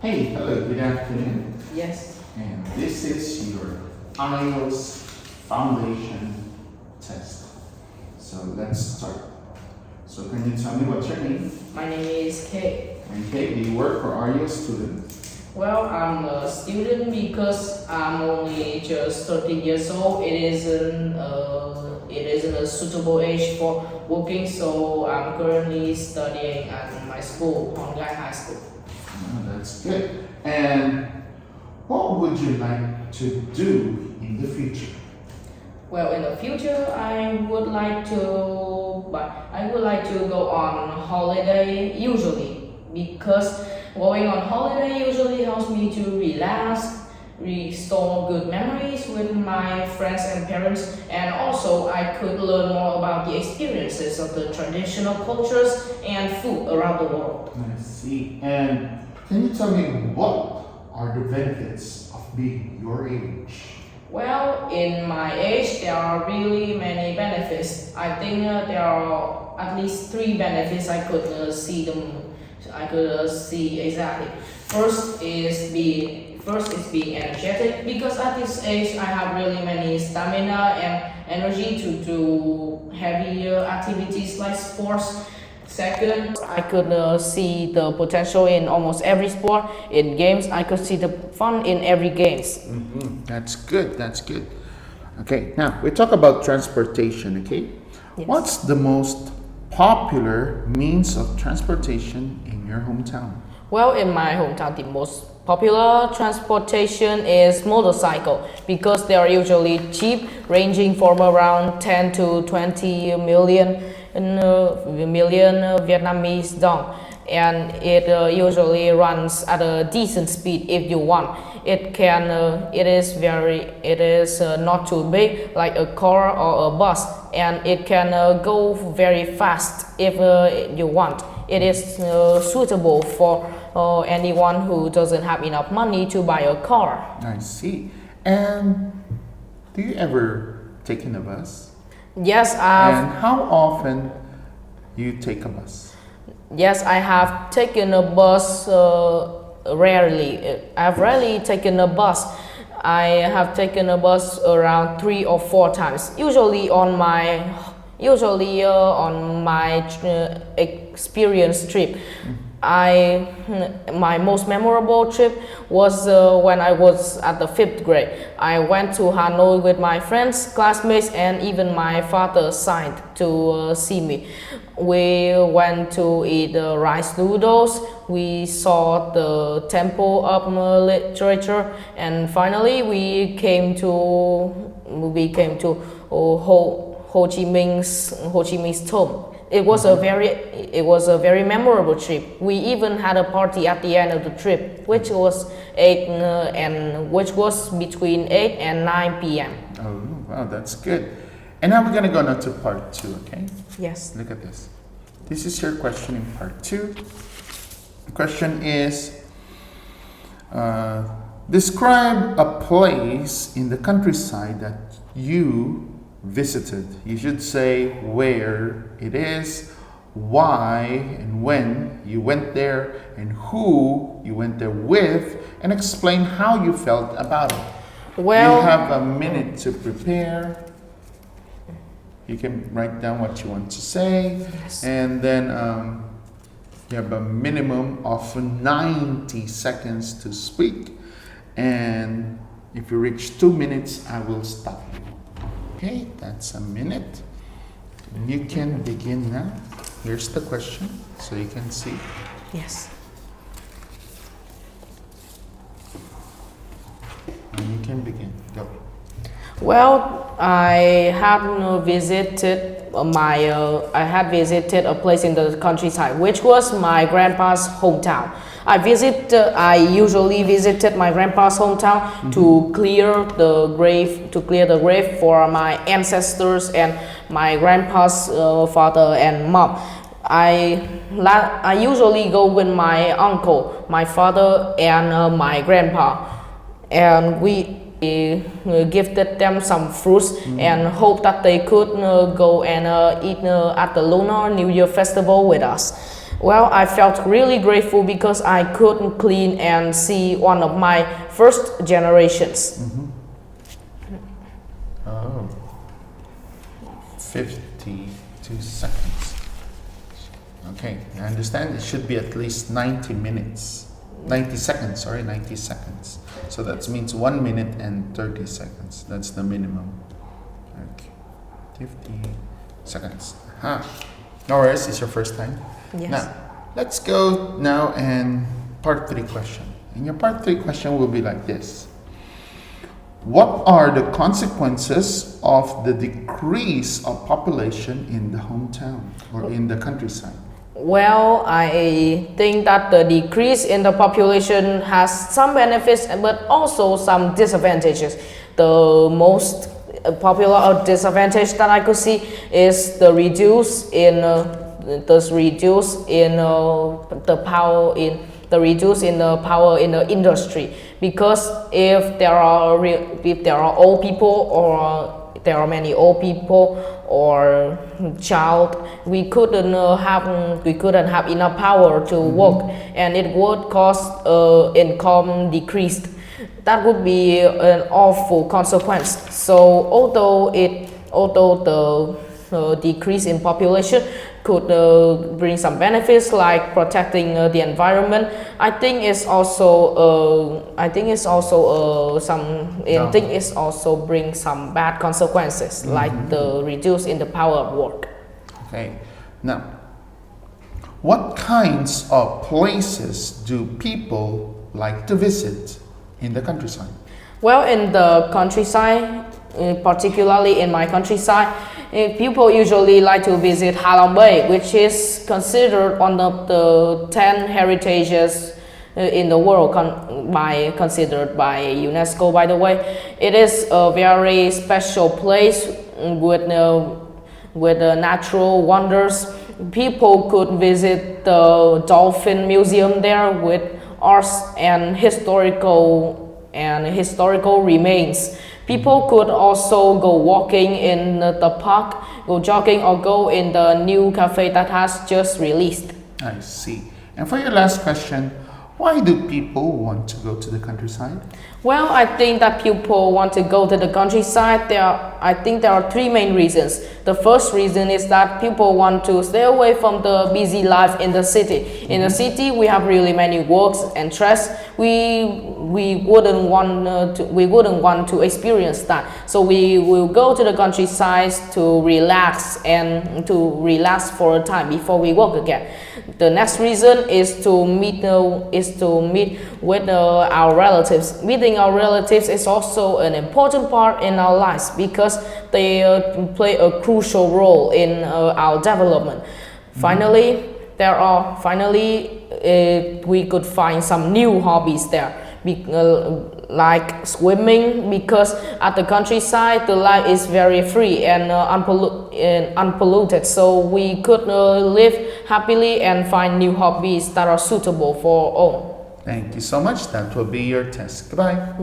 Hey, hello, good afternoon. Yes. And this is your IELTS Foundation Test. So let's start. So can you tell me what's your name? My name is Kate. And Kate, do you work or are you a student? Well, I'm a student because I'm only just 13 years old. It isn't a suitable age for working, so I'm currently studying at my school, online high school. Oh, that's good. And what would you like to do in the future? Well, in the future, I would like to go on holiday usually because going on holiday usually helps me to relax, restore good memories with my friends and parents, and also I could learn more about the experiences of the traditional cultures and food around the world. I see. And can you tell me what are the benefits of being your age? Well, in my age, there are really many benefits. I think there are at least 3 benefits I could see exactly. First is being energetic because at this age I have really many stamina and energy to do heavier activities like sports. Second, I could see the potential in almost every sport. In games, I could see the fun in every games. Mm-hmm. That's good. That's good. Okay, now we talk about transportation. Okay, Yes. what's the most popular means of transportation in your hometown? Well, in my hometown, the most popular transportation is motorcycle because they are usually cheap, ranging from around 10 to 20 million Vietnamese dong, and it usually runs at a decent speed if you want. It is not too big like a car or a bus, and it can go very fast if you want. It is suitable for anyone who doesn't have enough money to buy a car. I see. And do you ever take in a bus? Yes, And how often you take a bus? Yes, I have taken a bus rarely. I've rarely taken a bus. I have taken a bus around 3 or 4 times. Usually on my experience trip. My most memorable trip was when I was at the 5th grade. I went to Hanoi with my friends, classmates, and even my father signed to see me. We went to eat rice noodles. We saw the Temple of Literature, and finally we came to Ho Chi Minh's tomb. It was a very memorable trip. We even had a party at the end of the trip, which was between 8 and 9 p.m. Oh, wow, that's good. And now we're going to go on to part 2, okay? Yes. Look at this. This is your question in part 2. The question is, describe a place in the countryside that you visited. You should say where it is, why and when you went there, and who you went there with, and explain how you felt about it. Well, you have a minute to prepare. You can write down what you want to say, Yes. and then you have a minimum of 90 seconds to speak, and if you reach 2 minutes, I will stop you. Okay, that's a minute. You can begin now. Here's the question, so you can see. Yes. And you can begin. Go. Well, I had visited a place in the countryside, which was my grandpa's hometown. I usually visited my grandpa's hometown to clear the grave for my ancestors and my grandpa's father and mom. I usually go with my uncle, my father, and my grandpa, and we gifted them some fruits and hope that they could go and eat at the Lunar New Year festival with us. Well, I felt really grateful because I could clean and see one of my first generations. Oh, 52 seconds. Okay, I understand it should be at least 90 minutes. 90 seconds, sorry, 90 seconds. So that means 1 minute and 30 seconds. That's the minimum. Okay, 50 seconds. No worries, it's your first time. Yes. Now, let's go now and part 3 question. And your part 3 question will be like this. What are the consequences of the decrease of population in the hometown or in the countryside? Well, I think that the decrease in the population has some benefits but also some disadvantages. The most popular disadvantage that I could see is the reduce in the power in the industry, because if there are old people or there are many old people or child, we couldn't have enough power to work, and it would cause income decreased. That would be an awful consequence. So although the decrease in population could bring some benefits like protecting the environment, I think it's also bring some bad consequences, like the reduce in the power of work. Okay, now what kinds of places do people like to visit in the countryside? Well, in the countryside, particularly in my countryside, people usually like to visit Ha Long Bay, which is considered one of the 10 heritages in the world, considered by UNESCO, by the way. It is a very special place with natural wonders. People could visit the dolphin museum there with arts and historical remains. People could also go walking in the park, go jogging, or go in the new cafe that has just released. I see. And for your last question, why do people want to go to the countryside? Well, I think that people want to go to the countryside. I think there are 3 main reasons. The first reason is that people want to stay away from the busy life in the city. In the city, we have really many works and stress. We wouldn't want to experience that. So we will go to the countryside to relax for a time before we work again. The next reason is to meet with our relatives. Meeting our relatives is also an important part in our lives because they play a crucial role in our development. Finally, we could find some new hobbies there, like swimming, because at the countryside the life is very free and unpolluted, so we could live happily and find new hobbies that are suitable for all. Thank you so much. That will be your test. Goodbye.